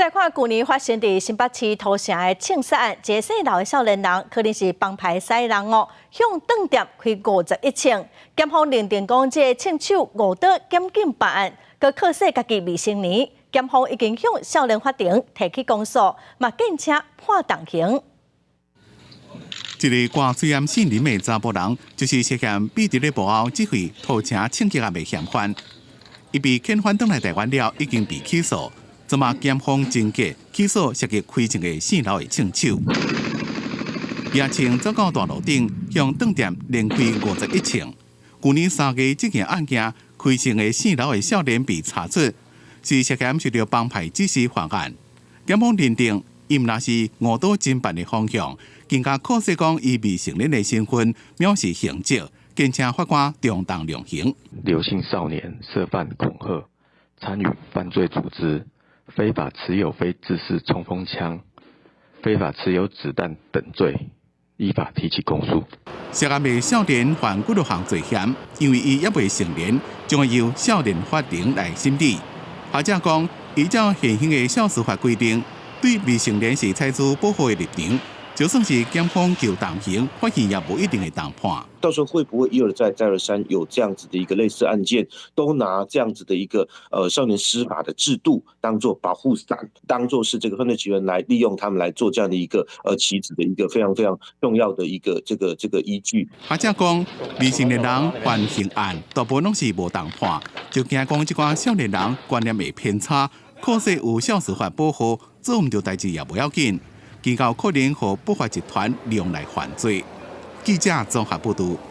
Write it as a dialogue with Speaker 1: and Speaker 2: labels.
Speaker 1: 来看去年发生伫新北市土城的枪杀案，一个姓刘的少年人可能是帮派使人哦，向饭店开51枪。检方认定讲，这个枪手误导检警办案，佮靠说家己未成年。检方已经向少年法庭提起公诉，嘛建请判重刑。
Speaker 2: 一个挂水暗姓林的查甫人，就是涉嫌秘密咧幕后指挥土城枪击案的嫌犯。伊被遣返返来台湾了，已经被起诉。昨嘛，检方侦结起诉涉及开枪的姓刘的枪手，也请走到大路顶向饭店连开51枪。去年3月，这件案件开枪的姓刘的少年被查出是涉嫌受到帮派指使犯案。检方认定，伊毋若是误导侦办的方向，更加考试讲伊未成年的身份藐视刑责，建请法官重当量刑。
Speaker 3: 刘姓少年涉犯恐吓、参与犯罪组织、非法持有非制式冲锋枪、非法持有子弹等罪，依法提起公诉。
Speaker 2: 涉案的少年犯几多项罪嫌，因为伊也未成年，将会由少年法庭来审理。学者讲，依照现行的少司法规定，对未成年是采取保护的立场。就算是检方就重刑，法院也无一定会重判。
Speaker 4: 到时候会不会一而再再而三有这样子的一个类似案件，都拿这样子的一个少年司法的制度当做保护伞，当做是这个犯罪集团来利用他们来做这样的一个棋子的一个非常非常重要的一个这个依据。
Speaker 2: 学者讲，未成年人犯刑案大部分拢是无重判，就惊讲这寡少年人观念会偏差，可惜有少司法保护，做唔到代志也无要紧。更有可能和不法集团利用来犯罪。记者综合报道。